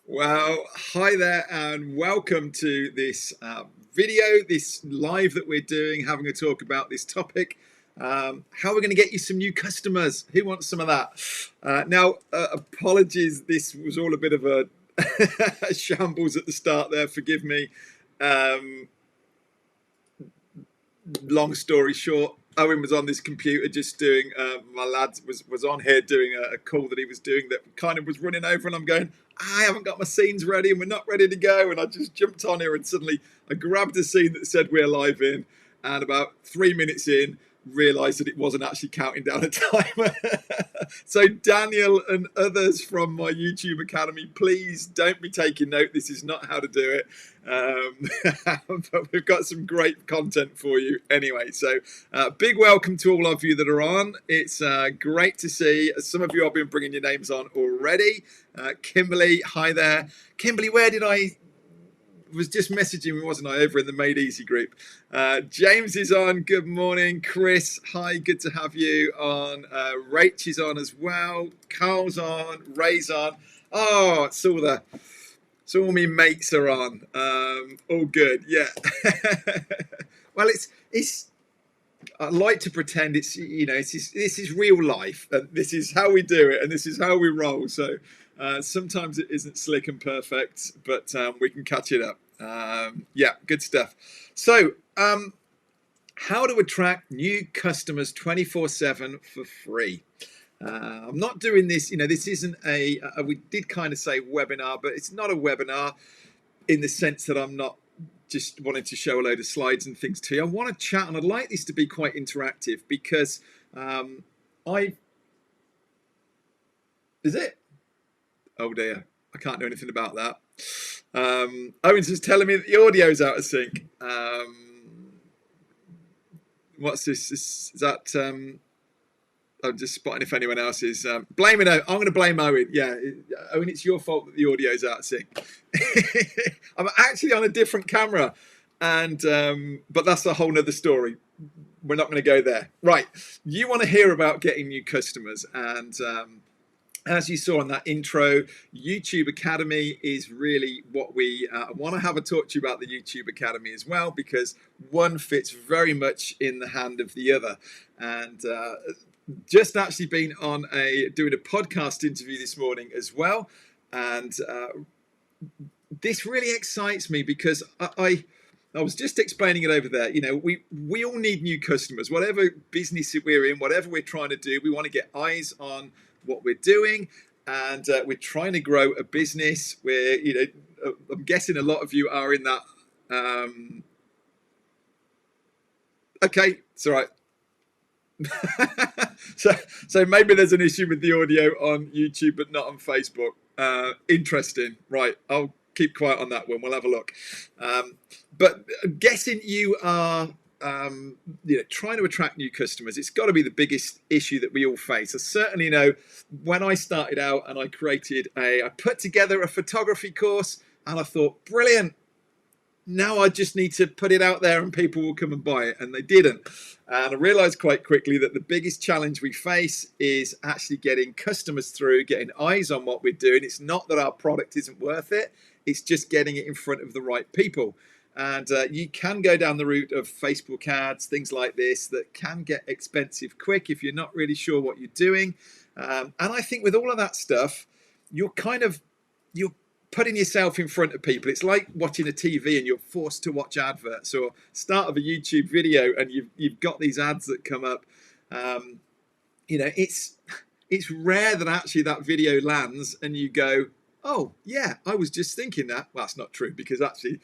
Well, hi there, and welcome to this video, this live that we're doing, having a talk about this topic. How we're going to get you some new customers. Who wants some of that? Apologies, this was all a bit of a shambles at the start there. Forgive me. Long story short, Owen was on this computer just doing, my lad was on here doing a call that he was doing that kind of was running over, and I'm going, I haven't got my scenes ready and we're not ready to go. And I just jumped on here and suddenly I grabbed a scene that said we're live in, and about 3 minutes in, realised that it wasn't actually counting down a timer. So Daniel and others from my YouTube Academy, please don't be taking note. This is not how to do it. But we've got some great content for you anyway. So big welcome to all of you that are on. It's great to see. Some of you have been bringing your names on already. Kimberly, hi there. Kimberly, where did I was just messaging me, wasn't I, over in the Made Easy group. James is on. Good morning. Chris, hi. Good to have you on. Rach is on as well. Carl's on. Ray's on. Oh, it's all my mates are on. All good. Yeah. Well, it's. I like to pretend it's this is real life, and this is how we do it, and this is how we roll. So sometimes it isn't slick and perfect, but we can catch it up. Yeah, good stuff. So how to attract new customers 24/7 for free. I'm not doing this. This isn't we did kind of say webinar, but it's not a webinar in the sense that I'm not just wanting to show a load of slides and things to you. I want to chat, and I'd like this to be quite interactive because is it? Oh dear, I can't do anything about that. Owen's just telling me that the audio's out of sync. What's this? Is that? I'm just spotting if anyone else is blaming. I'm going to blame Owen. Yeah, Owen, it's your fault that the audio's out of sync. I'm actually on a different camera, and but that's a whole nother story. We're not going to go there. Right, you want to hear about getting new customers, and as you saw in that intro, YouTube Academy is really what we want to have a talk to you about the YouTube Academy as well, because one fits very much in the hand of the other. And just actually been on doing a podcast interview this morning as well. And this really excites me because I was just explaining it over there. We all need new customers, whatever business we're in, whatever we're trying to do. We want to get eyes on what we're doing, and we're trying to grow a business where, I'm guessing a lot of you are in that. Okay, it's all right. so maybe there's an issue with the audio on YouTube, but not on Facebook. Interesting. Right, I'll keep quiet on that one. We'll have a look. But I'm guessing you are trying to attract new customers. It's got to be the biggest issue that we all face. I certainly know when I started out and I put together a photography course, and I thought, brilliant. Now I just need to put it out there and people will come and buy it. And they didn't. And I realized quite quickly that the biggest challenge we face is actually getting customers through, getting eyes on what we're doing. It's not that our product isn't worth it. It's just getting it in front of the right people. And you can go down the route of Facebook ads, things like this, that can get expensive quick if you're not really sure what you're doing. And I think with all of that stuff, you're putting yourself in front of people. It's like watching a TV and you're forced to watch adverts, or start of a YouTube video and you've got these ads that come up. It's rare that actually that video lands and you go, oh yeah, I was just thinking that. Well, that's not true, because actually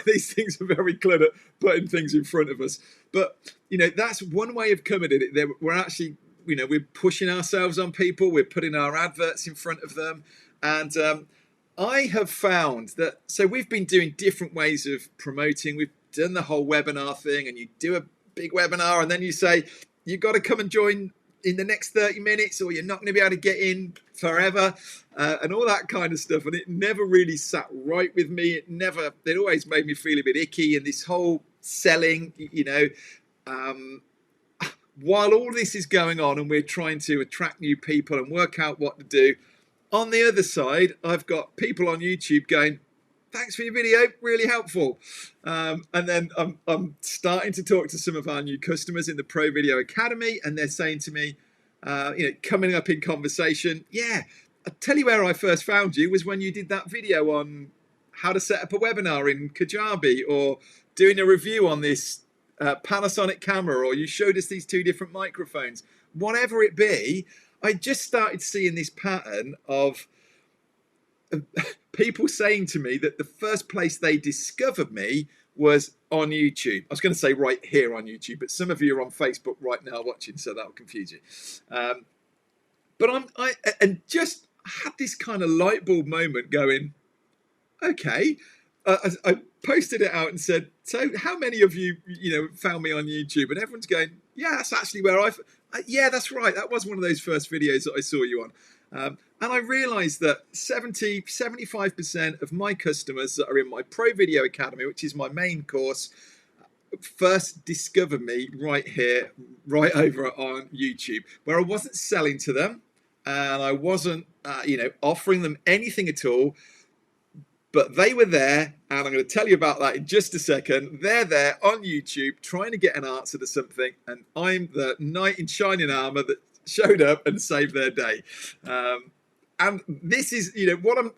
these things are very clever at putting things in front of us. But that's one way of coming at it. We're actually, we're pushing ourselves on people. We're putting our adverts in front of them. And I have found that, so we've been doing different ways of promoting. We've done the whole webinar thing, and you do a big webinar and then you say, you've got to come and join in the next 30 minutes or you're not going to be able to get in forever, and all that kind of stuff. And it never really sat right with me. It always made me feel a bit icky. And this whole selling, while all this is going on and we're trying to attract new people and work out what to do, on the other side, I've got people on YouTube going, thanks for your video, really helpful. And then I'm starting to talk to some of our new customers in the Pro Video Academy, and they're saying to me, coming up in conversation, yeah, I'll tell you where I first found you was when you did that video on how to set up a webinar in Kajabi, or doing a review on this Panasonic camera, or you showed us these two different microphones. Whatever it be, I just started seeing this pattern of people saying to me that the first place they discovered me was on YouTube. I was going to say right here on YouTube, but some of you are on Facebook right now watching, so that'll confuse you. But I just had this kind of light bulb moment going, okay. I posted it out and said, so how many of you, found me on YouTube? And everyone's going, yeah, that's actually where yeah, that's right. That was one of those first videos that I saw you on. And I realized that 75% of my customers that are in my Pro Video Academy, which is my main course, first discovered me right here, right over on YouTube, where I wasn't selling to them and I wasn't, offering them anything at all. But they were there, and I'm going to tell you about that in just a second. They're there on YouTube trying to get an answer to something, and I'm the knight in shining armor that showed up and saved their day. And this is, what I'm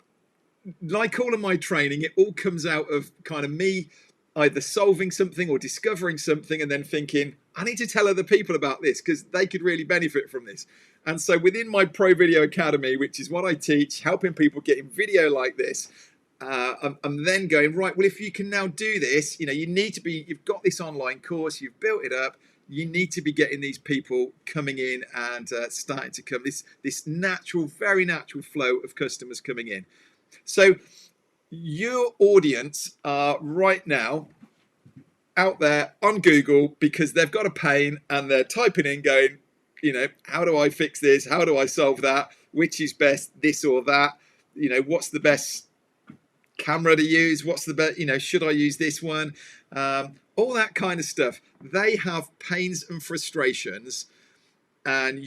like all of my training, it all comes out of kind of me either solving something or discovering something and then thinking, I need to tell other people about this because they could really benefit from this. And so within my Pro Video Academy, which is what I teach, helping people get in video like this, I'm then going, right, well, if you can now do this, you've got this online course, you've built it up, you need to be getting these people coming in and starting to come, this natural, very natural flow of customers coming in. So your audience are right now out there on Google because they've got a pain and they're typing in going, how do I fix this? How do I solve that? Which is best, this or that? What's the best camera to use? What's the best, should I use this one? All that kind of stuff. They have pains and frustrations. And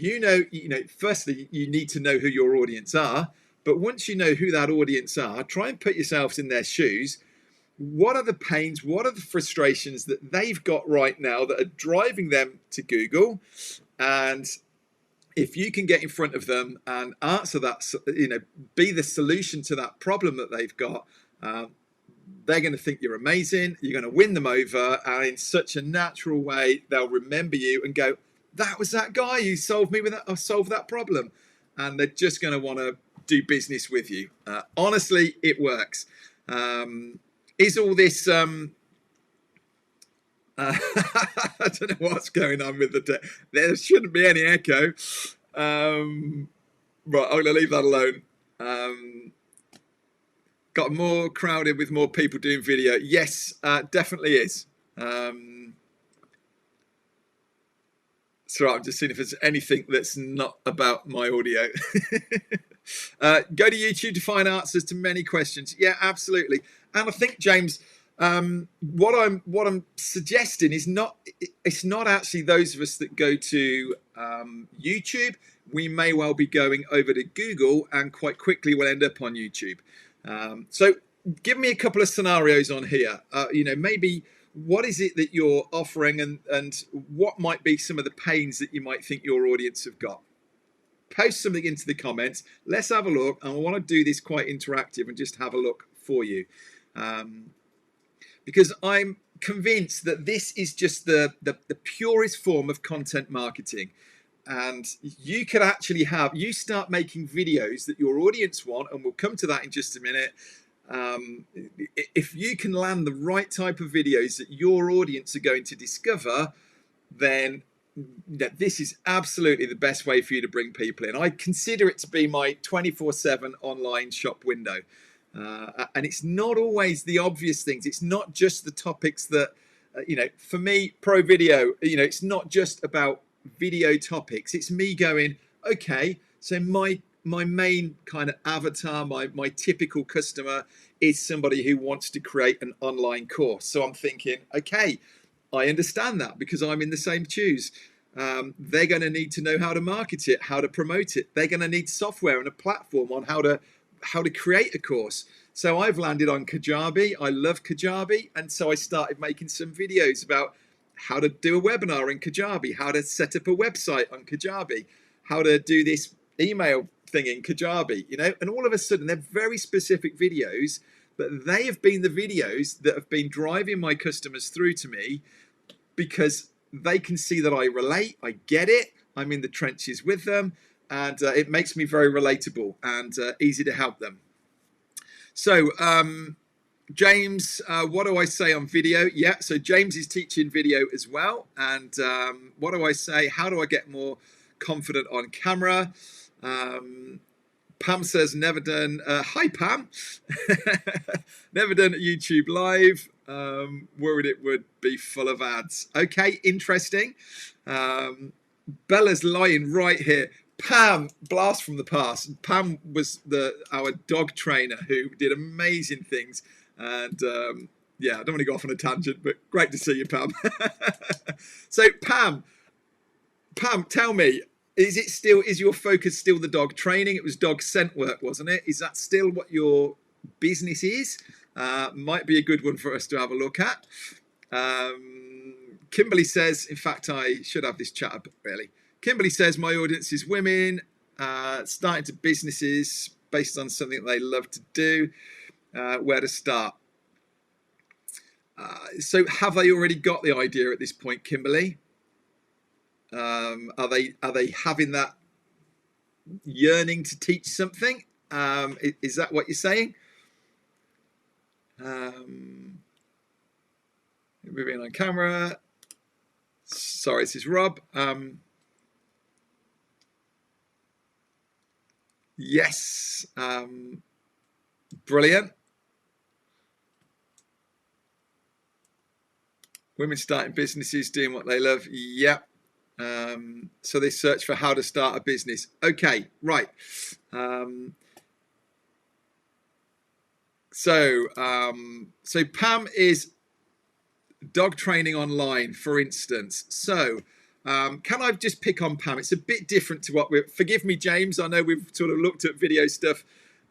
firstly, you need to know who your audience are. But once you know who that audience are, try and put yourselves in their shoes. What are the pains? What are the frustrations that they've got right now that are driving them to Google? And if you can get in front of them and answer that, be the solution to that problem that they've got, they're going to think you're amazing. You're going to win them over. And in such a natural way, they'll remember you and go, that was that guy who solved that problem. And they're just going to want to do business with you. Honestly, it works. Is all this... I don't know what's going on with the... There shouldn't be any echo. Right, I'm going to leave that alone. Got more crowded with more people doing video. Yes, definitely is. So I'm just seeing if there's anything that's not about my audio. Go to YouTube to find answers to many questions. Yeah, absolutely. And I think, James, what I'm suggesting is it's not actually those of us that go to YouTube. We may well be going over to Google, and quite quickly we'll end up on YouTube. So give me a couple of scenarios on here. Maybe what is it that you're offering, and what might be some of the pains that you might think your audience have got? Post something into the comments. Let's have a look. And I want to do this quite interactive and just have a look for you. Because I'm convinced that this is just the purest form of content marketing. And you could actually you start making videos that your audience want, and we'll come to that in just a minute. If you can land the right type of videos that your audience are going to discover, then this is absolutely the best way for you to bring people in. I consider it to be my 24/7 online shop window. And it's not always the obvious things. It's not just the topics that, for me, Pro Video, it's not just about video topics. It's me going, okay, so my main kind of avatar, my typical customer is somebody who wants to create an online course. So I'm thinking, okay, I understand that because I'm in the same shoes. They're going to need to know how to market it, how to promote it. They're going to need software and a platform on how to create a course. So I've landed on Kajabi. I love Kajabi. And so I started making some videos about how to do a webinar in Kajabi, how to set up a website on Kajabi, how to do this email thing in Kajabi, and all of a sudden they're very specific videos, but they have been the videos that have been driving my customers through to me because they can see that I relate, I get it, I'm in the trenches with them, and it makes me very relatable and easy to help them. So, James, what do I say on video? Yeah, so James is teaching video as well. And what do I say? How do I get more confident on camera? Pam says, never done. Hi, Pam. Never done YouTube Live. Worried it would be full of ads. Okay, interesting. Bella's lying right here. Pam, blast from the past. Pam was our dog trainer who did amazing things. And yeah, I don't want to go off on a tangent, but great to see you, Pam. So Pam, tell me, is your focus still the dog training? It was dog scent work, wasn't it? Is that still what your business is? Might be a good one for us to have a look at. Kimberly says, in fact, I should have this chat up really. Kimberly says, my audience is women starting to businesses based on something they love to do. Where to start? So have they already got the idea at this point, Kimberly? Are they having that yearning to teach something? Is that what you're saying? Moving on camera. Sorry, this is Rob. Yes. Brilliant. Women starting businesses, doing what they love. Yep. So they search for how to start a business. Okay, right. So Pam is dog training online, for instance. So can I just pick on Pam? It's a bit different to what forgive me, James. I know we've sort of looked at video stuff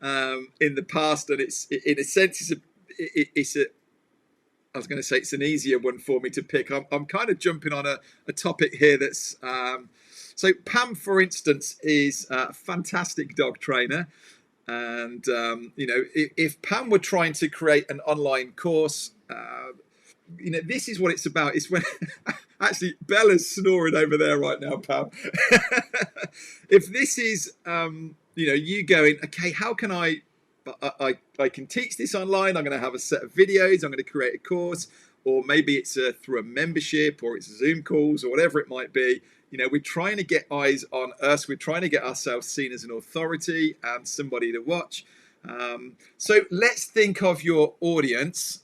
in the past, and it's in a sense I was going to say it's an easier one for me to pick. I'm kind of jumping on a topic here that's so Pam, for instance, is a fantastic dog trainer. And, you know, if Pam were trying to create an online course, you know, this is what it's about. It's when actually Bella's snoring over there right now, Pam. If this is, you know, you going, okay, how can I can teach this online. I'm going to have a set of videos. I'm going to create a course, or maybe it's through a membership, or it's Zoom calls, or whatever it might be. You know, we're trying to get eyes on us. We're trying to get ourselves seen as an authority and somebody to watch. So let's think of your audience.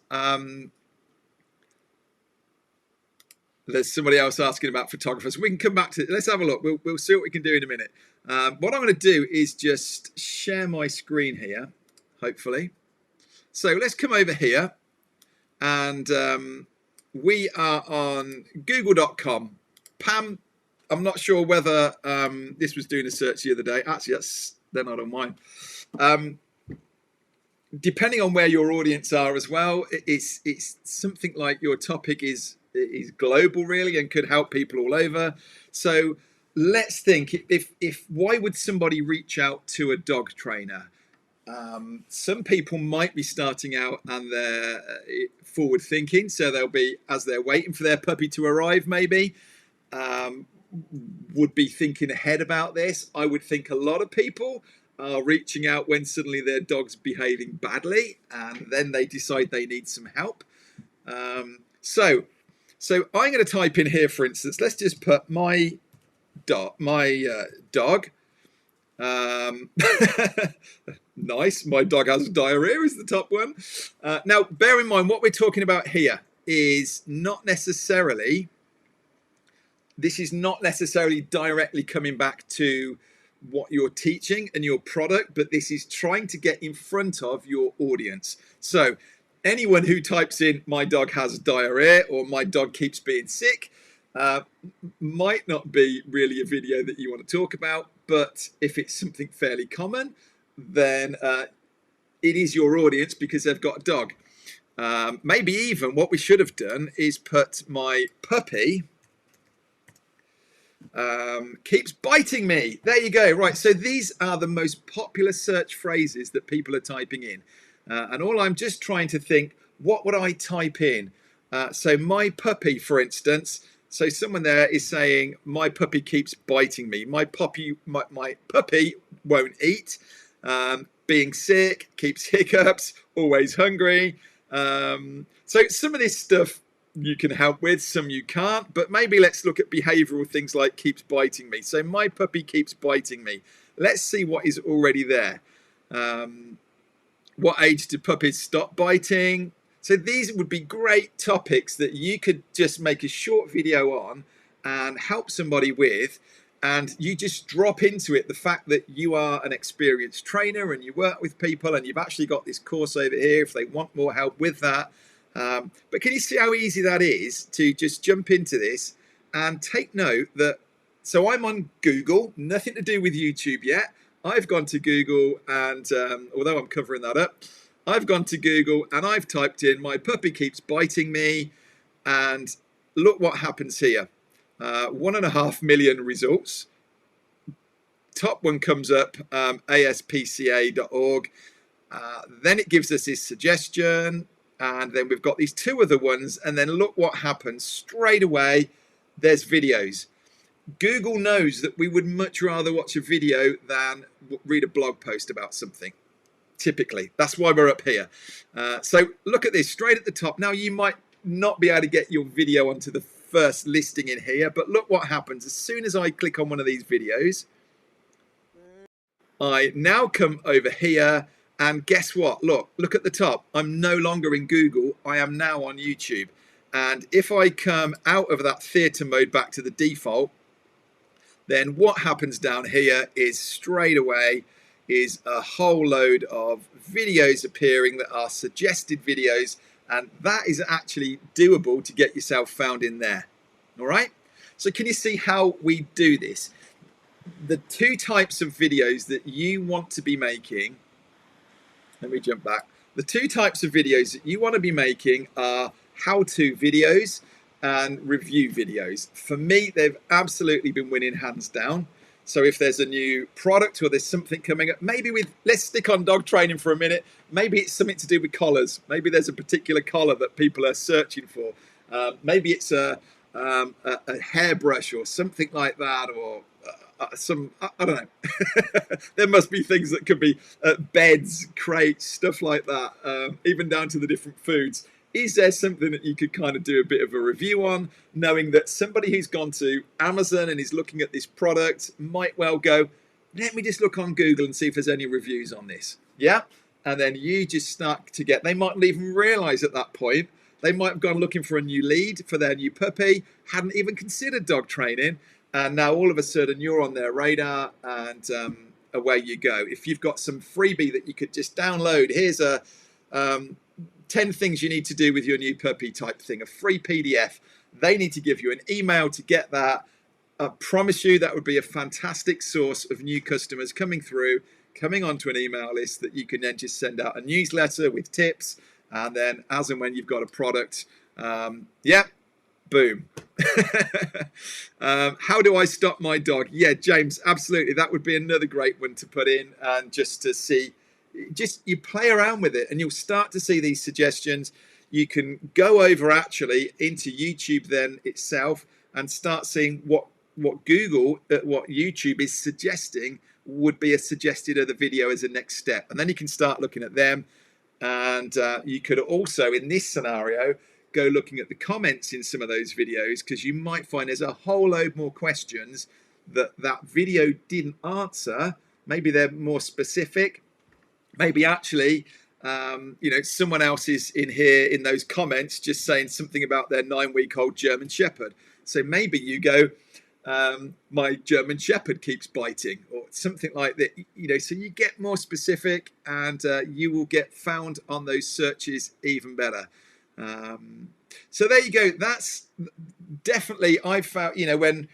There's somebody else asking about photographers. We can come back to it. Let's have a look. We'll see what we can do in a minute. What I'm going to do is just share my screen here, hopefully. So let's come over here, and we are on google.com. Pam, I'm not sure whether this was doing a search the other day. Actually, they're not on mine. Depending on where your audience are as well, it's something like your topic is global really and could help people all over. So let's think, if why would somebody reach out to a dog trainer? Some people might be starting out and they're forward thinking, so they'll be, as they're waiting for their puppy to arrive, maybe would be thinking ahead about this. I would think a lot of people are reaching out when suddenly their dog's behaving badly and then they decide they need some help. So I'm going to type in here, for instance, let's just put my dog. Nice, my dog has diarrhea is the top one. Now, bear in mind what we're talking about here is not necessarily, this is not necessarily directly coming back to what you're teaching and your product, but this is trying to get in front of your audience. So anyone who types in my dog has diarrhea or my dog keeps being sick might not be really a video that you want to talk about, but if it's something fairly common, then it is your audience because they've got a dog. Maybe even what we should have done is put my puppy keeps biting me. There you go. Right, so these are the most popular search phrases that people are typing in. And all I'm just trying to think, what would I type in? So my puppy, for instance. So someone there is saying, my puppy keeps biting me. My puppy won't eat. Being sick, keeps hiccups, always hungry. So some of this stuff you can help with, some you can't. But maybe let's look at behavioural things like keeps biting me. So my puppy keeps biting me. Let's see what is already there. What age do puppies stop biting? So these would be great topics that you could just make a short video on and help somebody with. and you just drop into it the fact that you are an experienced trainer and you work with people and you've actually got this course over here if they want more help with that. But can you see how easy that is to just jump into this and take note that, so I'm on Google, nothing to do with YouTube yet. I've gone to Google and although I'm covering that up, I've gone to Google and I've typed in "my puppy keeps biting me," and look what happens here. 1.5 million results. Top one comes up, aspca.org. Then it gives us this suggestion, and then we've got these two other ones, and then look what happens straight away. There's videos. Google knows that we would much rather watch a video than read a blog post about something. Typically, that's why we're up here. So look at this straight at the top. Now you might not be able to get your video onto the first listing in here, but look what happens as soon as I click on one of these videos. I now come over here, and guess what? Look at the top. I'm no longer in Google. I am now on YouTube. And if I come out of that theatre mode back to the default, then what happens down here is straight away is a whole load of videos appearing that are suggested videos, and that is actually doable to get yourself found in there. All right, so can you see how we do this? The two types of videos that you want to be making, let me jump back. The two types of videos that you want to be making are how-to videos and review videos. For me, they've absolutely been winning hands down. So if there's a new product or there's something coming up, maybe let's stick on dog training for a minute. Maybe it's something to do with collars. Maybe there's a particular collar that people are searching for. Maybe it's a hairbrush or something like that, or I don't know. There must be things that could be beds, crates, stuff like that, even down to the different foods. Is there something that you could kind of do a bit of a review on, knowing that somebody who's gone to Amazon and is looking at this product might well go, let me just look on Google and see if there's any reviews on this. Yeah. And then you just start to get, they mightn't even realize at that point, they might have gone looking for a new lead for their new puppy, hadn't even considered dog training. And now all of a sudden you're on their radar, and away you go. If you've got some freebie that you could just download, here's a 10 things you need to do with your new puppy type thing, a free PDF. They need to give you an email to get that. I promise you that would be a fantastic source of new customers coming through, coming onto an email list that you can then just send out a newsletter with tips. And then as and when you've got a product, boom. How do I stop my dog? Yeah, James, absolutely. That would be another great one to put in, and just to see, just you play around with it and you'll start to see these suggestions. You can go over actually into YouTube then itself and start seeing what Google, what YouTube is suggesting would be a suggested other video as a next step. And then you can start looking at them. And you could also, in this scenario, go looking at the comments in some of those videos, because you might find there's a whole load more questions that video didn't answer. Maybe they're more specific. Maybe actually, someone else is in here in those comments just saying something about their 9-week-old German Shepherd. So maybe you go, my German Shepherd keeps biting, or something like that. So you get more specific, and you will get found on those searches even better. So there you go. That's definitely, I've found, when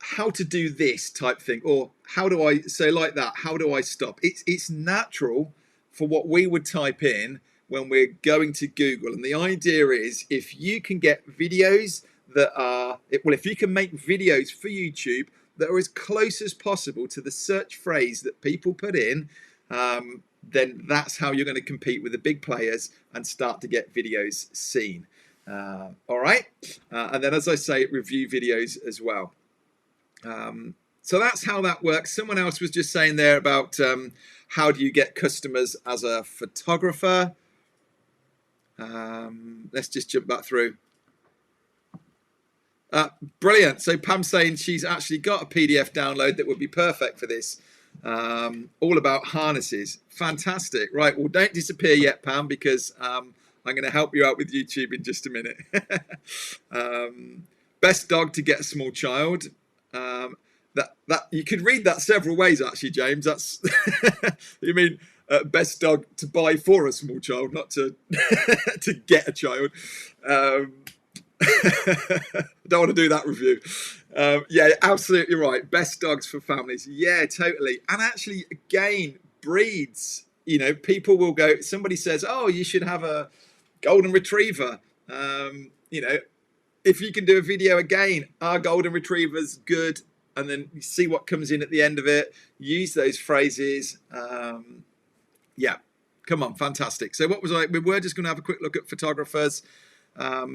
how to do this type thing, or how do I, so like that, how do I stop? It's natural for what we would type in when we're going to Google. And the idea is, if you can get videos that are, if you can make videos for YouTube that are as close as possible to the search phrase that people put in, then that's how you're going to compete with the big players and start to get videos seen. All right. And then, as I say, review videos as well. So that's how that works. Someone else was just saying there about how do you get customers as a photographer. Let's just jump back through. Brilliant. So Pam's saying she's actually got a PDF download that would be perfect for this. All about harnesses. Fantastic. Right. Well, don't disappear yet, Pam, because I'm going to help you out with YouTube in just a minute. Best dog to get a small child. That you could read that several ways, actually, James. That's you mean best dog to buy for a small child, not to to get a child. Um, don't want to do that review. Yeah, absolutely right. Best dogs for families. Yeah, totally. And actually, again, breeds. You know, people will go. Somebody says, "Oh, you should have a golden retriever." You know, if you can do a video again, are golden retrievers good? And then you see what comes in at the end of it. Use those phrases. Yeah, come on, fantastic. So what was I? We were just going to have a quick look at photographers.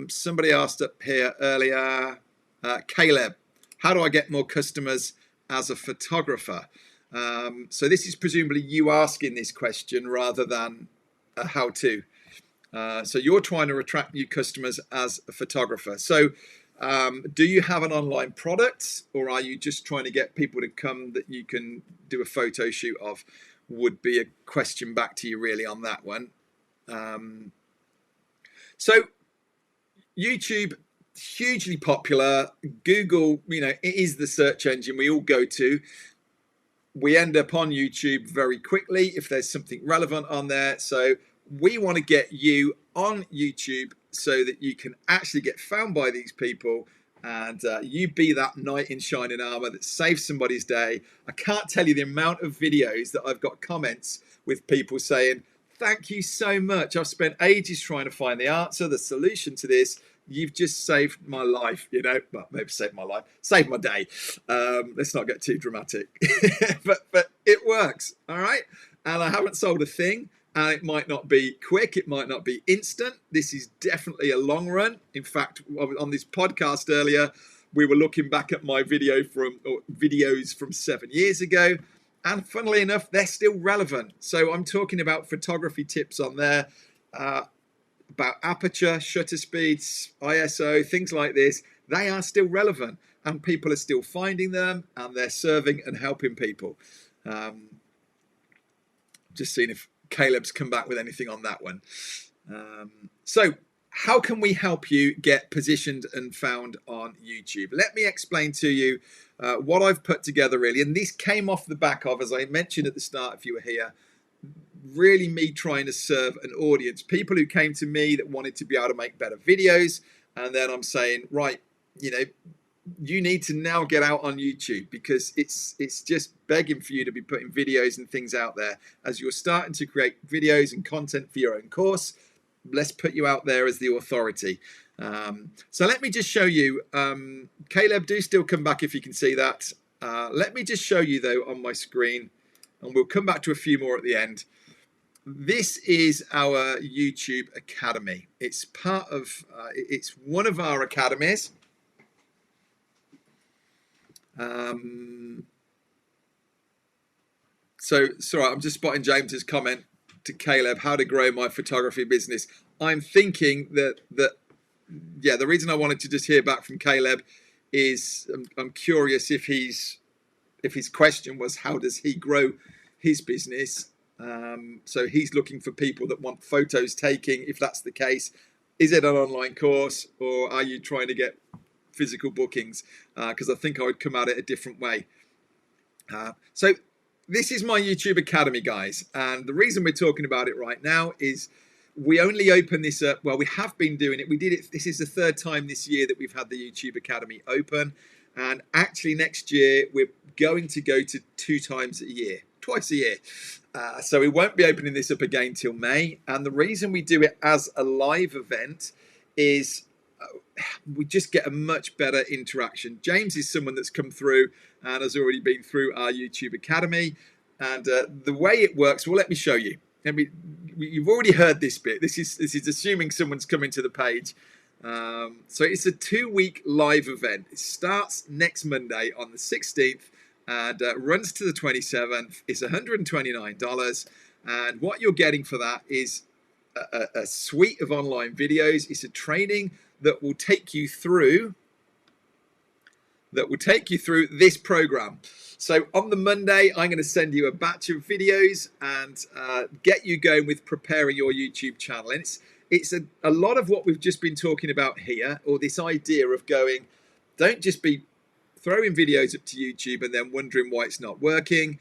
Somebody asked up here earlier, Caleb, how do I get more customers as a photographer? So this is presumably you asking this question rather than a how-to. So you're trying to attract new customers as a photographer. So do you have an online product, or are you just trying to get people to come that you can do a photo shoot of? Would be a question back to you really on that one. So YouTube, hugely popular. Google, you know, it is the search engine we all go to. We end up on YouTube very quickly if there's something relevant on there. So we want to get you on YouTube so that you can actually get found by these people, and you be that knight in shining armor that saves somebody's day. I can't tell you the amount of videos that I've got comments with people saying, thank you so much. I've spent ages trying to find the answer, the solution to this. You've just saved my life, you know, well, maybe saved my life, saved my day. Let's not get too dramatic, but it works. All right. And I haven't sold a thing. And it might not be quick, it might not be instant. This is definitely a long run. In fact, on this podcast earlier, we were looking back at my videos from 7 years ago. And funnily enough, they're still relevant. So I'm talking about photography tips on there, about aperture, shutter speeds, ISO, things like this. They are still relevant, and people are still finding them, and they're serving and helping people. Just seeing if Caleb's come back with anything on that one. So how can we help you get positioned and found on YouTube? Let me explain to you what I've put together really. And this came off the back of, as I mentioned at the start, if you were here, really me trying to serve an audience, people who came to me that wanted to be able to make better videos. And then I'm saying, right, you know, you need to now get out on YouTube, because it's just begging for you to be putting videos and things out there. As you're starting to create videos and content for your own course, let's put you out there as the authority. So let me just show you, Caleb, do still come back if you can see that. Let me just show you though on my screen, and we'll come back to a few more at the end. This is our YouTube Academy. It's part of, it's one of our academies. So sorry, I'm just spotting James's comment to Caleb, how to grow my photography business. I'm thinking that yeah, the reason I wanted to just hear back from Caleb is I'm curious if his question was, how does he grow his business? So he's looking for people that want photos taking. If that's the case, is it an online course, or are you trying to get physical bookings? Because I think I would come at it a different way. So this is my YouTube Academy, guys. And the reason we're talking about it right now is we only open this up. Well, we have been doing it. We did it. This is the third time this year that we've had the YouTube Academy open. And actually next year, we're going to go to twice a year. So we won't be opening this up again till May. And the reason we do it as a live event is we just get a much better interaction. James is someone that's come through and has already been through our YouTube Academy. And the way it works, well, let me show you. You've already heard this bit. This is assuming someone's coming to the page. So it's a 2-week live event. It starts next Monday on the 16th and runs to the 27th. It's $129. And what you're getting for that is a suite of online videos. It's a training that will take you through this program. So on the Monday, I'm going to send you a batch of videos and get you going with preparing your YouTube channel. And it's a lot of what we've just been talking about here, or this idea of going, don't just be throwing videos up to YouTube and then wondering why it's not working.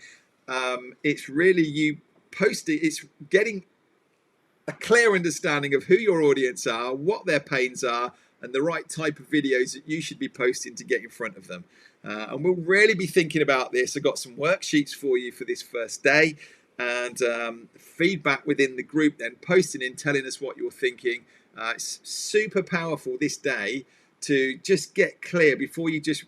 It's really you posting, it's getting a clear understanding of who your audience are, what their pains are, and the right type of videos that you should be posting to get in front of them. And we'll really be thinking about this. I've got some worksheets for you for this first day, and feedback within the group, then posting in, telling us what you're thinking. It's super powerful this day to just get clear before you just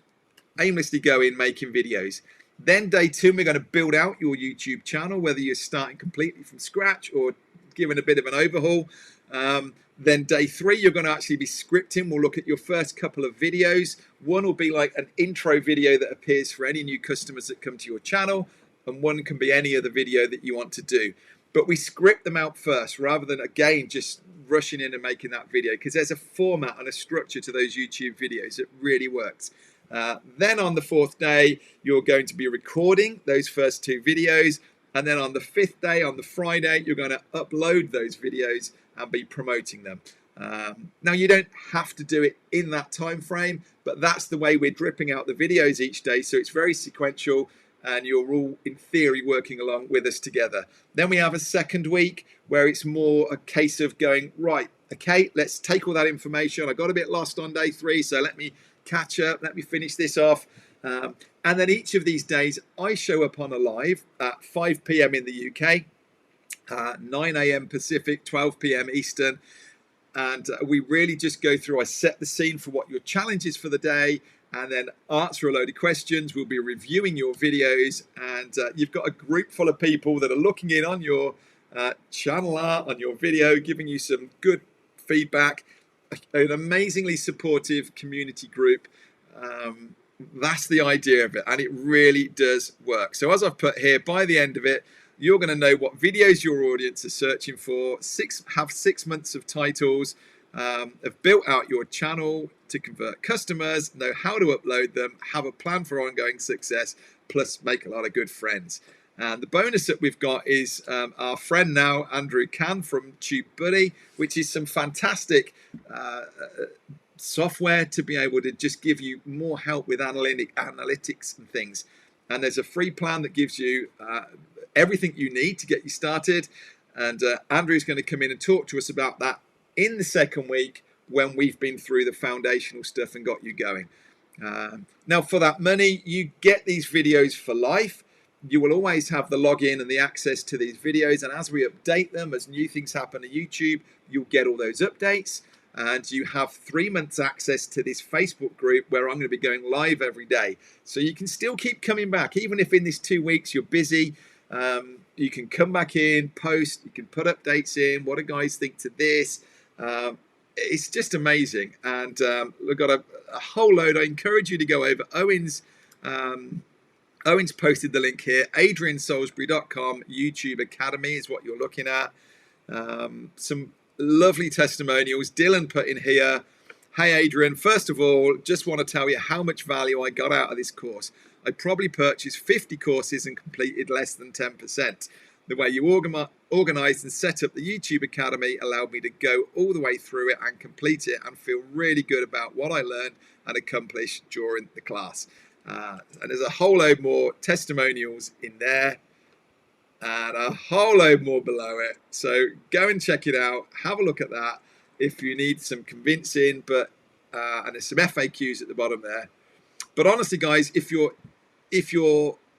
aimlessly go in making videos. Then day 2, we're going to build out your YouTube channel, whether you're starting completely from scratch or giving a bit of an overhaul. Then day 3, you're going to actually be scripting. We'll look at your first couple of videos. One will be like an intro video that appears for any new customers that come to your channel, and one can be any other video that you want to do. But we script them out first rather than, again, just rushing in and making that video, because there's a format and a structure to those YouTube videos that really works. Then on the 4th day, you're going to be recording those first 2 videos. And then on the 5th day, on the Friday, you're going to upload those videos and be promoting them. Now, you don't have to do it in that time frame, but that's the way we're dripping out the videos each day. So it's very sequential, and you're all, in theory, working along with us together. Then we have a second week where it's more a case of going, right, okay, let's take all that information. I got a bit lost on day 3, so let me catch up, let me finish this off. And then each of these days, I show up on a live at 5 p.m. in the UK, 9 a.m. Pacific, 12 p.m. Eastern. And we really just go through, I set the scene for what your challenge is for the day, and then answer a load of questions. We'll be reviewing your videos, and you've got a group full of people that are looking in on your channel art, on your video, giving you some good feedback. An amazingly supportive community group. That's the idea of it, and it really does work. So as I've put here, by the end of it, you're going to know what videos your audience are searching for, have 6 months of titles, have built out your channel to convert customers, know how to upload them, have a plan for ongoing success, plus make a lot of good friends. And the bonus that we've got is our friend now, Andrew Can from TubeBuddy, which is some fantastic software to be able to just give you more help with analytics and things. And there's a free plan that gives you everything you need to get you started. And Andrew's going to come in and talk to us about that in the second week when we've been through the foundational stuff and got you going. Now, for that money, you get these videos for life. You will always have the login and the access to these videos. And as we update them, as new things happen to YouTube, you'll get all those updates. And you have 3 months access to this Facebook group where I'm going to be going live every day. So you can still keep coming back. Even if in these 2 weeks you're busy, you can come back in, post, you can put updates in. What do guys think to this? It's just amazing. And we've got a whole load. I encourage you to go over Owen's posted the link here. AdrianSalisbury.com YouTube Academy is what you're looking at. Some lovely testimonials. Dylan put in here, hey Adrian, first of all, just want to tell you how much value I got out of this course. I probably purchased 50 courses and completed less than 10%. The way you organized and set up the YouTube Academy allowed me to go all the way through it and complete it and feel really good about what I learned and accomplished during the class. And there's a whole load more testimonials in there and a whole load more below it. So go and check it out. Have a look at that if you need some convincing, and there's some FAQs at the bottom there. But honestly, guys,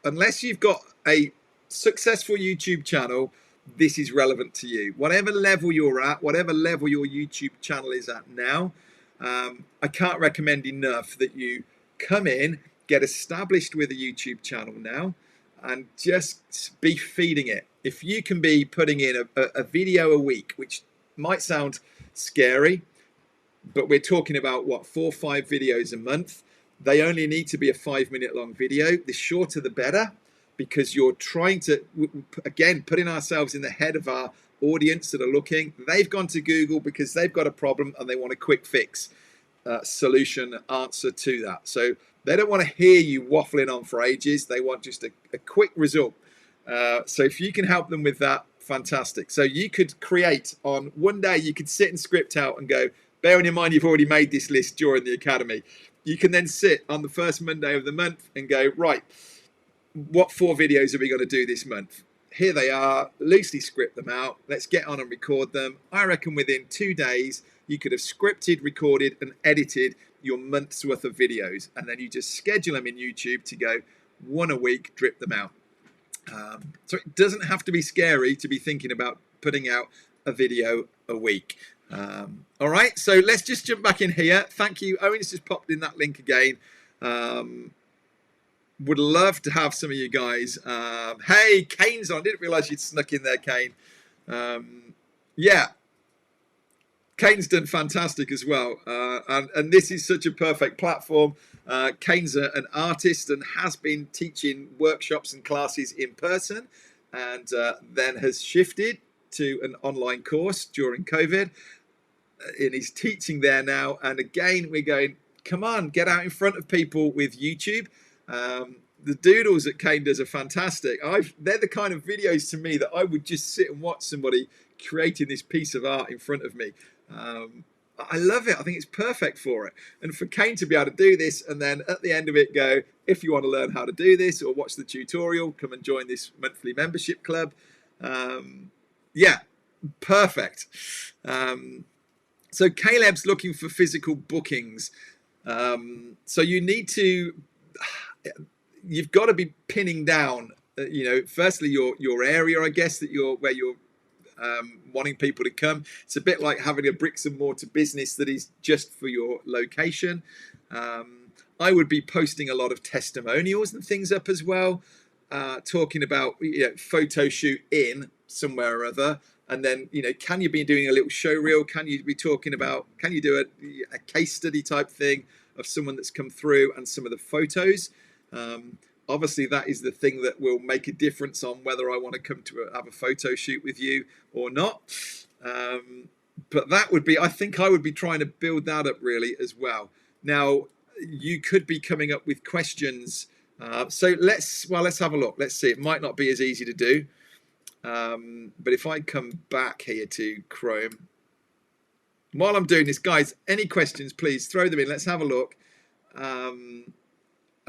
unless you've got a successful YouTube channel, this is relevant to you. Whatever level you're at, whatever level your YouTube channel is at now, I can't recommend enough that you come in, get established with a YouTube channel now, and just be feeding it. If you can be putting in a video a week, which might sound scary, but we're talking about what, 4 or 5 videos a month. They only need to be a 5-minute long video. The shorter the better, because you're trying to, again, putting ourselves in the head of our audience that are looking. They've gone to Google because they've got a problem and they want a quick fix solution answer to that. So they don't want to hear you waffling on for ages. They want just a quick result. So if you can help them with that, fantastic. So you could create on one day, you could sit and script out and go, bearing in mind you've already made this list during the academy, you can then sit on the first Monday of the month and go, right, what 4 videos are we going to do this month? Here they are, loosely script them out. Let's get on and record them. I reckon within 2 days, you could have scripted, recorded, and edited your month's worth of videos. And then you just schedule them in YouTube to go 1 a week, drip them out. So it doesn't have to be scary to be thinking about putting out a video a week. All right, so let's just jump back in here. Thank you. Owen's just popped in that link again. Would love to have some of you guys. Hey, Kane's on. Didn't realise you'd snuck in there, Kane. Yeah, Kane's done fantastic as well. And this is such a perfect platform. Kane's an artist and has been teaching workshops and classes in person, and then has shifted to an online course during COVID. And he's teaching there now. And again, we're going, come on, get out in front of people with YouTube. The doodles that Kane does are fantastic. They're the kind of videos to me that I would just sit and watch somebody creating this piece of art in front of me. I love it. I think it's perfect for it. And for Kane to be able to do this and then at the end of it go, if you want to learn how to do this or watch the tutorial, come and join this monthly membership club. Yeah, perfect. So Caleb's looking for physical bookings. So you need to, you've got to be pinning down, firstly your area, I guess, where you're wanting people to come. It's a bit like having a bricks and mortar business that is just for your location. I would be posting a lot of testimonials and things up as well, talking about photo shoot in somewhere or other. And then, can you be doing a little show reel? Can you be talking about, can you do a case study type thing of someone that's come through and some of the photos? Obviously, that is the thing that will make a difference on whether I want to come to have a photo shoot with you or not. But that would be, I think I would be trying to build that up really as well. Now, you could be coming up with questions. So let's have a look. Let's see. It might not be as easy to do. But if I come back here to Chrome, while I'm doing this, guys, any questions, please throw them in. Let's have a look.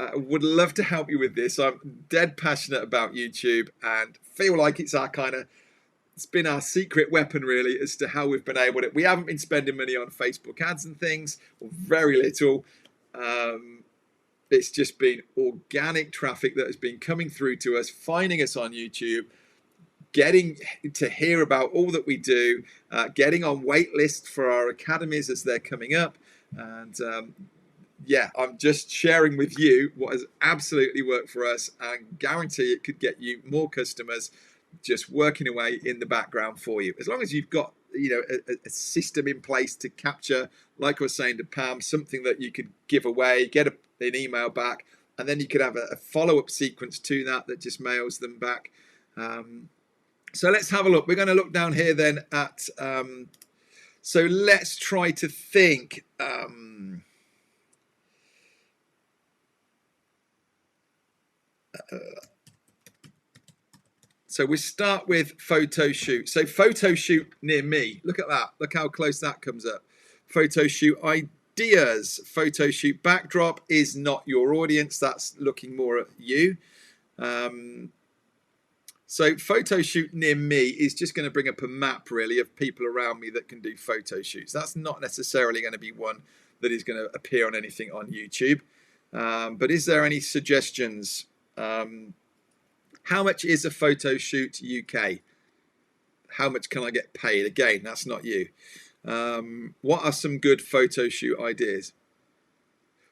I would love to help you with this. I'm dead passionate about YouTube and feel like it's it's been our secret weapon really as to how we've been able to, we haven't been spending money on Facebook ads and things, or very little. It's just been organic traffic that has been coming through to us, finding us on YouTube, getting to hear about all that we do, getting on wait lists for our academies as they're coming up. And yeah, I'm just sharing with you what has absolutely worked for us and guarantee it could get you more customers just working away in the background for you. As long as you've got a system in place to capture, like I was saying to Pam, something that you could give away, get an email back, and then you could have a follow-up sequence to that just mails them back. So let's have a look. We're going to look down here then at, so let's try to think. So we start with photo shoot. So photo shoot near me. Look at that. Look how close that comes up. Photo shoot ideas. Photo shoot backdrop is not your audience. That's looking more at you. So photo shoot near me is just going to bring up a map really of people around me that can do photo shoots. That's not necessarily going to be one that is going to appear on anything on YouTube. But is there any suggestions? How much is a photo shoot UK? How much can I get paid? Again, that's not you. What are some good photo shoot ideas?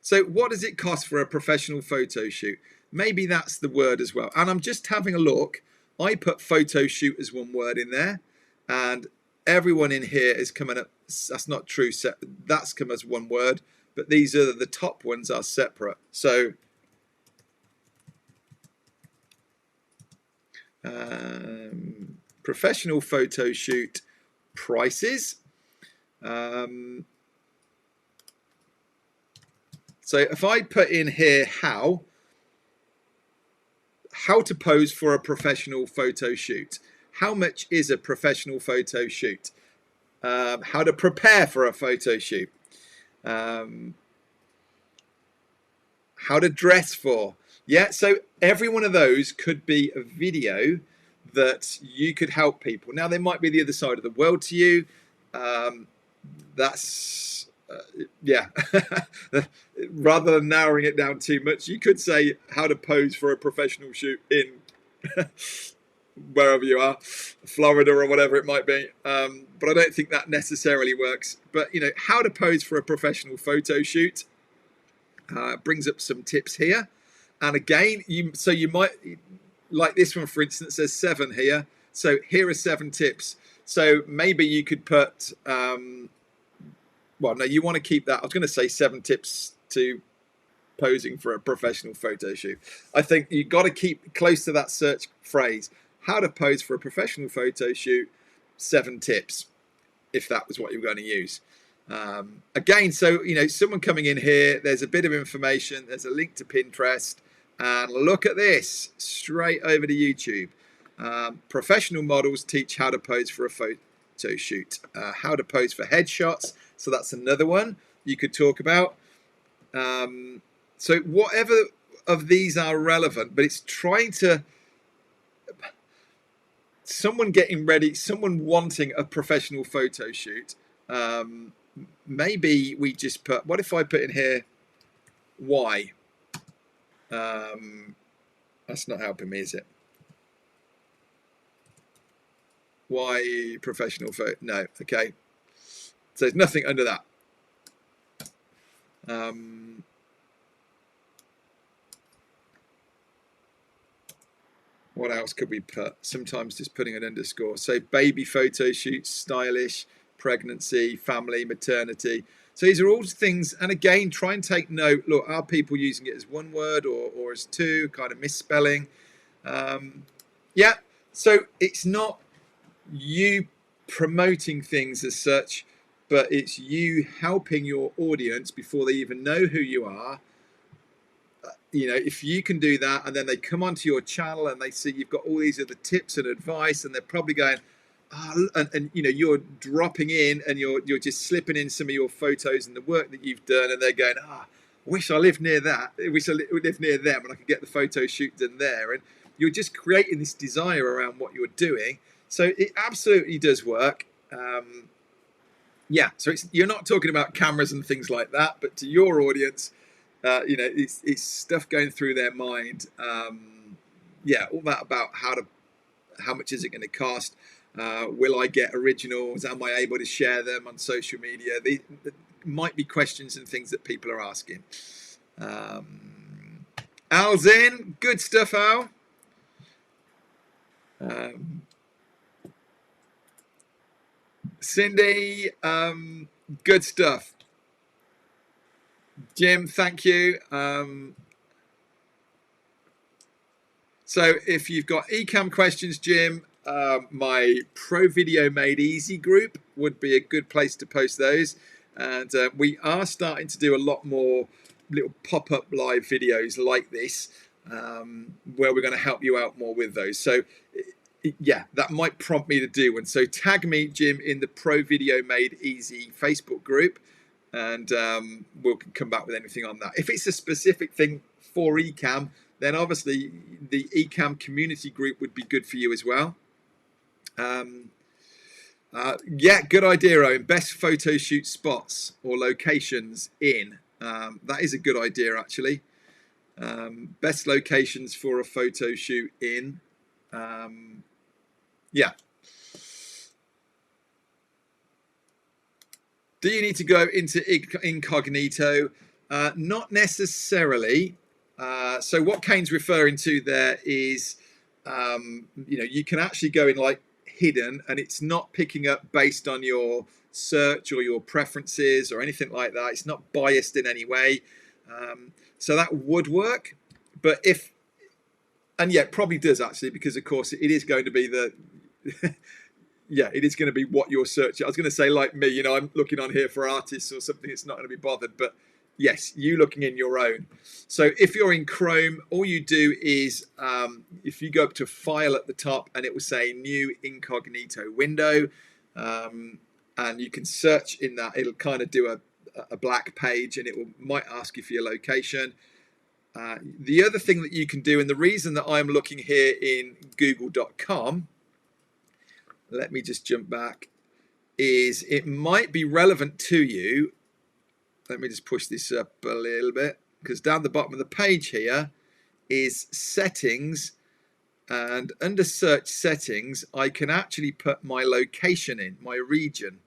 So what does it cost for a professional photo shoot? Maybe that's the word as well. And I'm just having a look. I put photo shoot as one word in there, and everyone in here is coming up. That's not true. That's come as one word, but these are the top ones are separate. So professional photo shoot prices. So if I put in here how to pose for a professional photo shoot, how much is a professional photo shoot? how to prepare for a photo shoot, how to dress for. Yeah, so every one of those could be a video that you could help people. Now, they might be the other side of the world to you. That's, yeah. Rather than narrowing it down too much, you could say how to pose for a professional shoot in wherever you are, Florida or whatever it might be. But I don't think that necessarily works. But, you know, how to pose for a professional photo shoot brings up some tips here. And again, you might, like this one, for instance, there's 7 here. So here are 7 tips. So maybe you could put, well, no, you want to keep that. I was going to say 7 tips to posing for a professional photo shoot. I think you've got to keep close to that search phrase. How to pose for a professional photo shoot, 7 tips, if that was what you were going to use. Again, so, you know, someone coming in here, there's a bit of information, there's a link to Pinterest, and look at this, straight over to YouTube. Professional models teach how to pose for a photo shoot, how to pose for headshots, so that's another one you could talk about. So whatever of these are relevant, but it's trying to, someone getting ready, someone wanting a professional photo shoot, maybe we just put, what if I put in here, why? That's not helping me, is it? Why professional photo? No, okay. So there's nothing under that. What else could we put? Sometimes just putting an underscore. So baby photo shoots, stylish, pregnancy, family, maternity. So these are all things, and again, try and take note. Look, are people using it as one word or as 2, kind of misspelling? Yeah, so it's not you promoting things as such, but it's you helping your audience before they even know who you are. You know, if you can do that, and then they come onto your channel and they see you've got all these other tips and advice, and they're probably going, and you know, you're dropping in and you're just slipping in some of your photos and the work that you've done, and they're going, I wish I lived near that. I wish I lived near them and I could get the photo shoot done there. And you're just creating this desire around what you're doing. So it absolutely does work. Yeah, so you're not talking about cameras and things like that, but to your audience, you know, it's stuff going through their mind. Yeah, all that about how much is it going to cost? Will I get originals? Am I able to share them on social media? They might be questions and things that people are asking. Al's in. Good stuff, Al. Cindy, good stuff. Jim, thank you. So if you've got eCam questions, Jim, my Pro Video Made Easy group would be a good place to post those. And we are starting to do a lot more little pop-up live videos like this, where we're going to help you out more with those. So yeah, that might prompt me to do one. So tag me, Jim, in the Pro Video Made Easy Facebook group, and we'll come back with anything on that. If it's a specific thing for eCam, then obviously the eCam community group would be good for you as well. Yeah, good idea, Owen. Best photo shoot spots or locations in. That is a good idea, actually. Best locations for a photo shoot in. Yeah. Do you need to go into incognito? Not necessarily. So what Kane's referring to there is, you know, you can actually go in like hidden, and it's not picking up based on your search or your preferences or anything like that. It's not biased in any way. So that would work. But if, and yeah, it probably does actually, because of course it is going to be the, yeah, it is going to be what you're searching. I was going to say, like me, you know, I'm looking on here for artists or something, it's not going to be bothered, but yes, you looking in your own. So if you're in Chrome, all you do is, if you go up to File at the top, and it will say New Incognito Window, and you can search in that. It'll kind of do a black page, and might ask you for your location. The other thing that you can do, and the reason that I'm looking here in google.com, let me just jump back, is it might be relevant to you. Let me just push this up a little bit, because down the bottom of the page here is settings, and under search settings I can actually put my location in, my region.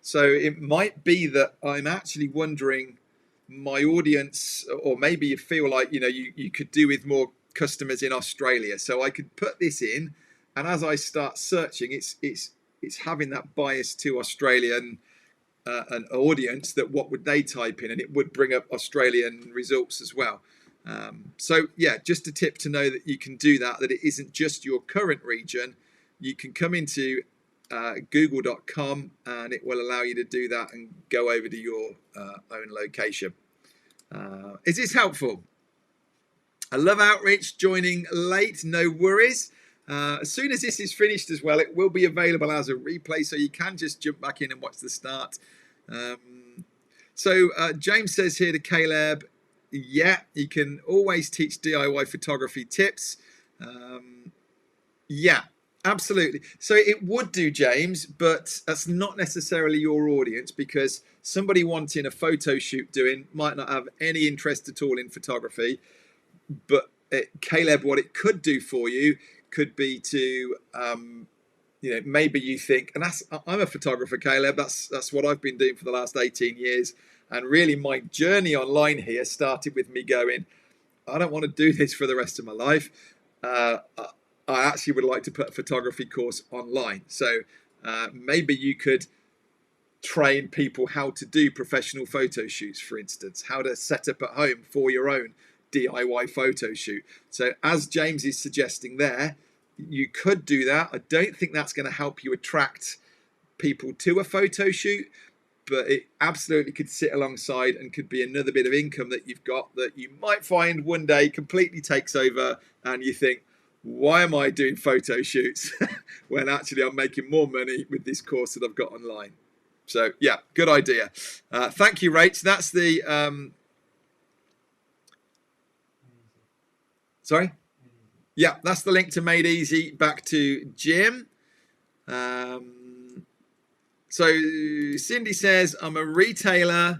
So it might be that I'm actually wondering, my audience, or maybe you feel like you could do with more customers in Australia, so I could put this in, and as I start searching, it's having that bias to Australian an audience, that what would they type in, and it would bring up Australian results as well. So yeah, just a tip to know that you can do that it isn't just your current region. You can come into google.com, and it will allow you to do that and go over to your own location. Is this helpful? I love outreach. Joining late, no worries. As soon as this is finished as well, it will be available as a replay, so you can just jump back in and watch the start. So James says here to Caleb, yeah, you can always teach DIY photography tips. Yeah, absolutely. So it would do, James, but that's not necessarily your audience, because somebody wanting a photo shoot doing might not have any interest at all in photography. But Caleb, what it could do for you could be to, maybe you think, and I'm a photographer, Caleb. That's what I've been doing for the last 18 years. And really my journey online here started with me going, I don't want to do this for the rest of my life. I actually would like to put a photography course online. So maybe you could train people how to do professional photo shoots, for instance, how to set up at home for your own DIY photo shoot. So as James is suggesting there, you could do that. I don't think that's going to help you attract people to a photo shoot, but it absolutely could sit alongside and could be another bit of income that you've got, that you might find one day completely takes over, and you think, why am I doing photo shoots when actually I'm making more money with this course that I've got online? So yeah, good idea. Thank you, Rach. That's the sorry? Yeah, that's the link to Made Easy. Back to Jim. So Cindy says, I'm a retailer.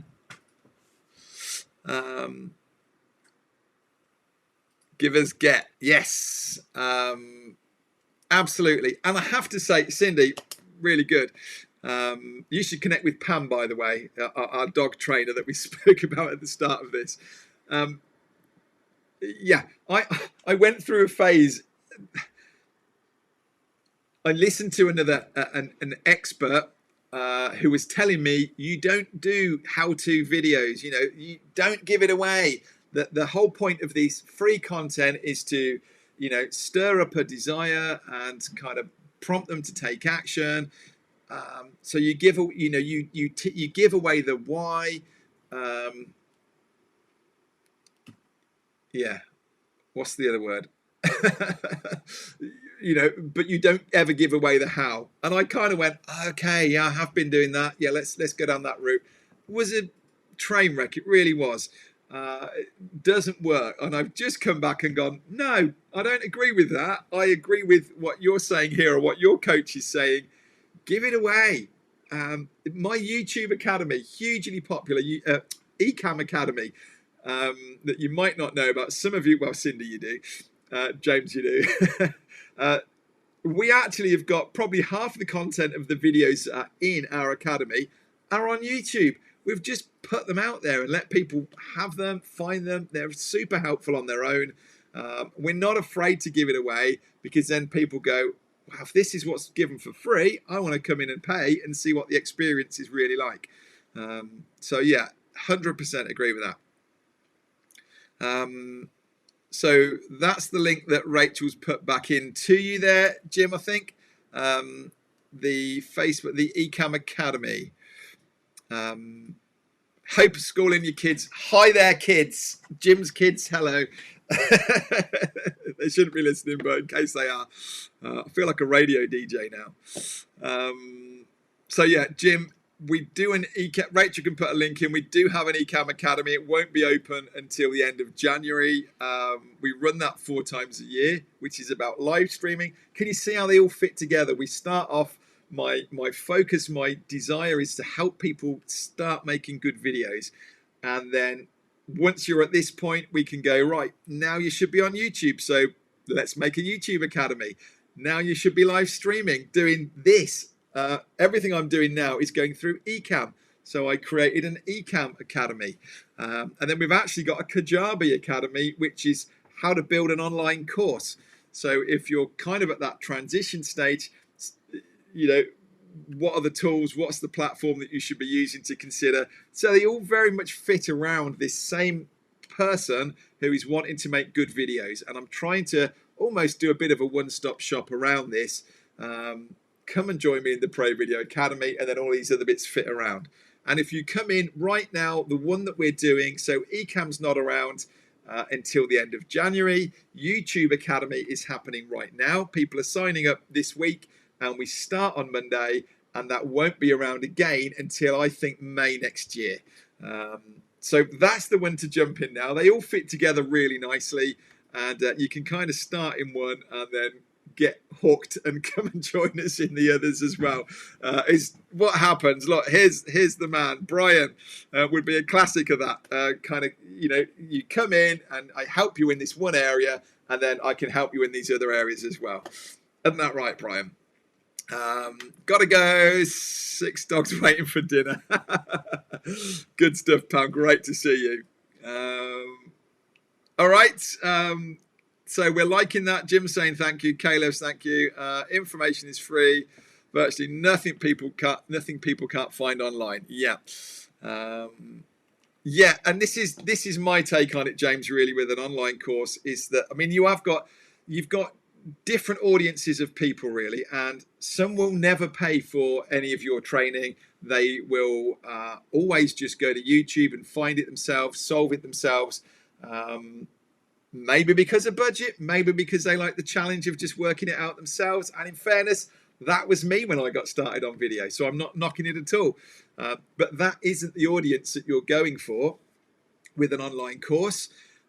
Give us get. Yes, absolutely. And I have to say, Cindy, really good. You should connect with Pam, by the way, our dog trainer that we spoke about at the start of this. Yeah, I went through a phase. I listened to an expert who was telling me, you don't do how-to videos, you don't give it away. The whole point of these free content is to, stir up a desire and kind of prompt them to take action. So you give, you give away the why. Yeah, what's the other word? But you don't ever give away the how. And I kind of went, okay, yeah, I have been doing that. Yeah, let's go down that route. It was a train wreck. It really was. It doesn't work. And I've just come back and gone, no, I don't agree with that. I agree with what you're saying here, or what your coach is saying. Give it away. My YouTube Academy, hugely popular, Ecamm Academy, that you might not know about. Some of you, well, Cindy, you do. James, you do. We actually have got probably half of the content of the videos that are in our academy are on YouTube. We've just put them out there and let people have them, find them. They're super helpful on their own. We're not afraid to give it away, because then people go, wow, if this is what's given for free, I want to come in and pay and see what the experience is really like. So yeah, 100% agree with that. So that's the link that Rachel's put back into you there, Jim, I think. The Facebook, the Ecamm Academy. Hope schooling your kids. Hi there, kids. Jim's kids, hello. They shouldn't be listening, but in case they are, I feel like a radio DJ now. So yeah, Jim, we do an Ecamm. Rachel can put a link in. We do have an Ecamm Academy. It won't be open until the end of January. We run that 4 times a year, which is about live streaming. Can you see how they all fit together? We start off. My focus, my desire is to help people start making good videos, and then once you're at this point, we can go right now. You should be on YouTube, so let's make a YouTube Academy. Now you should be live streaming, doing this. Everything I'm doing now is going through Ecamm. So I created an Ecamm Academy. And then we've actually got a Kajabi Academy, which is how to build an online course. So if you're kind of at that transition stage, you know, what are the tools? What's the platform that you should be using to consider? So they all very much fit around this same person who is wanting to make good videos. And I'm trying to almost do a bit of a one-stop shop around this. Come and join me in the Pro Video Academy, and then all these other bits fit around. And if you come in right now, the one that we're doing, so Ecamm's not around until the end of January. YouTube Academy is happening right now. People are signing up this week, and we start on Monday, and that won't be around again until I think May next year. So that's the one to jump in now. They all fit together really nicely, and you can kind of start in one and then get hooked and come and join us in the others as well. Is what happens. Look, here's the man. Brian would be a classic of that kind of, you know, you come in and I help you in this one area, and then I can help you in these other areas as well. Isn't that right, Brian? Gotta go. 6 dogs waiting for dinner. Good stuff, pal. Great to see you. All right. So we're liking that. Jim's saying thank you. Caleb's thank you. Information is free. Virtually nothing people can't find online. Yeah. Yeah, and this is my take on it, James, really, with an online course, is that, I mean, you've got different audiences of people, really, and some will never pay for any of your training. They will always just go to YouTube and find it themselves, solve it themselves. Maybe because of budget, maybe because they like the challenge of just working it out themselves. And in fairness, that was me when I got started on video, so I'm not knocking it at all. But that isn't the audience that you're going for with an online course.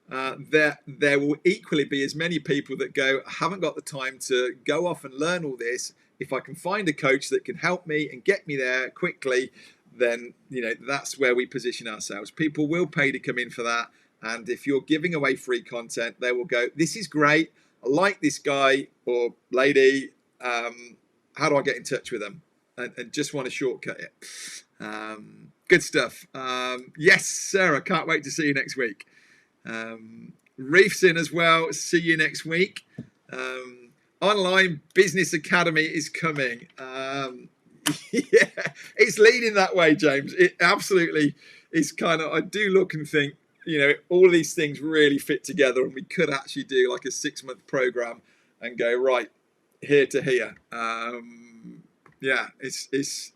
There will equally be as many people that go, I haven't got the time to go off and learn all this. If I can find a coach that can help me and get me there quickly, then, you know, that's where we position ourselves. People will pay to come in for that. And if you're giving away free content, they will go, this is great. I like this guy or lady. How do I get in touch with them? And just want to shortcut it. Good stuff. Yes, Sarah, can't wait to see you next week. Reef's in as well. See you next week. Online Business Academy is coming. Yeah, it's leading that way, James. It absolutely is kind of, I do look and think, you know, all these things really fit together, and we could actually do like a 6-month program and go right here to here. Yeah, it's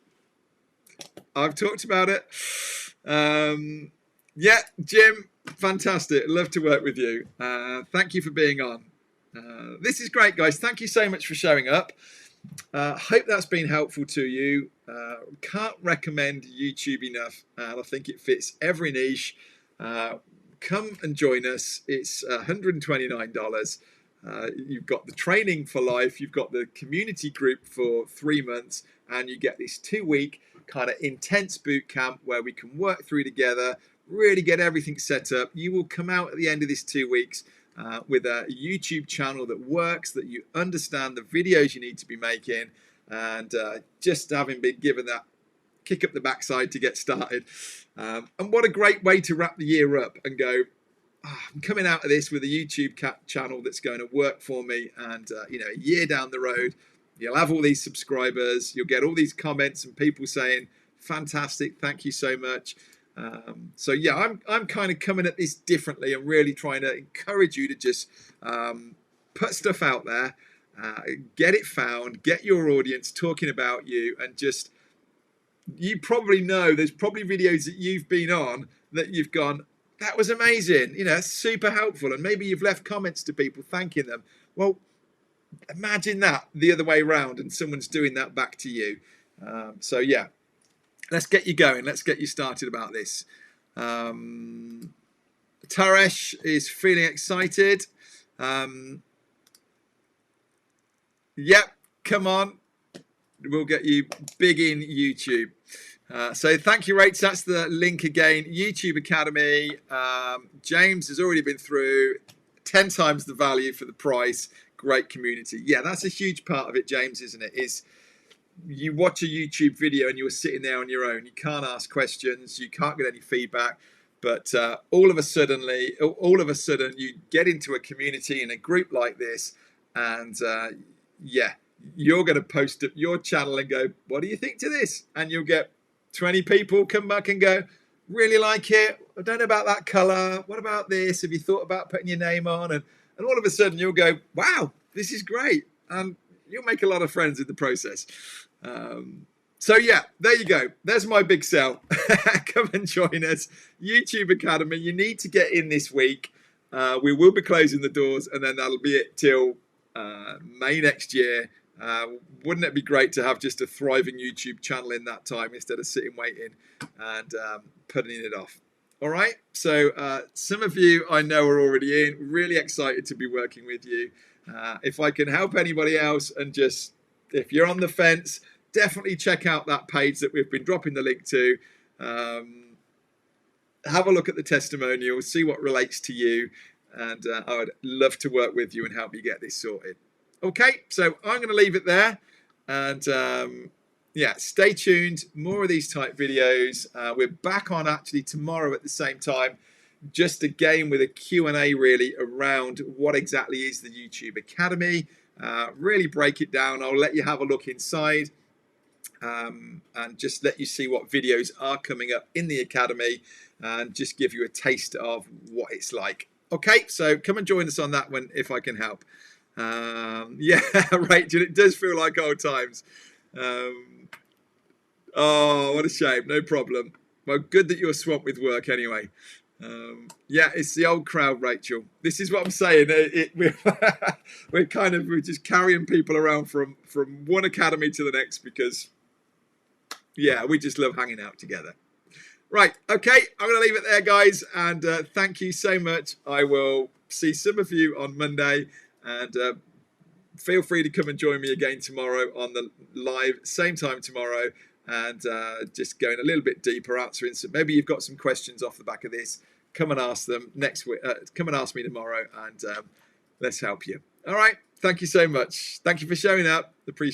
I've talked about it. Yeah, Jim, fantastic. Love to work with you. Thank you for being on. This is great, guys. Thank you so much for showing up. Hope that's been helpful to you. Can't recommend YouTube enough, and I think it fits every niche. Come and join us. It's $129. You've got the training for life. You've got the community group for 3 months, and you get this 2-week kind of intense boot camp where we can work through together, really get everything set up. You will come out at the end of this 2 weeks with a YouTube channel that works, that you understand the videos you need to be making, and just having been given that kick up the backside to get started. And what a great way to wrap the year up and go, I'm coming out of this with a YouTube channel that's going to work for me. And, you know, a year down the road, you'll have all these subscribers, you'll get all these comments and people saying, fantastic, thank you so much. So yeah, I'm kind of coming at this differently and really trying to encourage you to just put stuff out there, get it found, get your audience talking about you, and just, you probably know there's probably videos that you've been on that you've gone, that was amazing, you know, super helpful, and maybe you've left comments to people thanking them. Well, imagine that the other way around, and someone's doing that back to you. So yeah, let's get you going. Let's get you started about this. Taresh is feeling excited. Yep, come on. We'll get you big in YouTube. So thank you, Rach. That's the link again. YouTube Academy. James has already been through 10 times the value for the price. Great community. Yeah, that's a huge part of it, James, isn't it? Is you watch a YouTube video and you're sitting there on your own. You can't ask questions. You can't get any feedback. But all of a sudden, you get into a community in a group like this, and yeah, you're going to post up your channel and go, what do you think to this? And you'll get 20 people come back and go, really like it. I don't know about that color. What about this? Have you thought about putting your name on? And all of a sudden you'll go, wow, this is great. And you'll make a lot of friends in the process. So yeah, there you go. There's my big sell. Come and join us. YouTube Academy. You need to get in this week. We will be closing the doors, and then that'll be it till May next year. Wouldn't it be great to have just a thriving YouTube channel in that time instead of sitting waiting and putting it off? All right. So some of you I know are already in. Really excited to be working with you. If I can help anybody else, and just if you're on the fence, definitely check out that page that we've been dropping the link to. Have a look at the testimonials, see what relates to you, and I would love to work with you and help you get this sorted. Okay, so I'm going to leave it there, and yeah, stay tuned. More of these type videos. We're back on actually tomorrow at the same time, just again with a Q&A really around what exactly is the YouTube Academy. Really break it down. I'll let you have a look inside. And just let you see what videos are coming up in the Academy, and just give you a taste of what it's like. Okay, so come and join us on that one if I can help. Yeah, Rachel, it does feel like old times. Oh, what a shame. No problem. Well, good that you're swamped with work anyway. Yeah, it's the old crowd, Rachel. This is what I'm saying. We're just carrying people around from one academy to the next, because yeah, we just love hanging out together. Right, okay, I'm going to leave it there, guys, and thank you so much. I will see some of you on Monday, and feel free to come and join me again tomorrow on the live, same time tomorrow, and just going a little bit deeper, answering some, maybe you've got some questions off the back of this. Come and ask them next week. Come and ask me tomorrow, and let's help you. All right, thank you so much. Thank you for showing up. Appreciate it.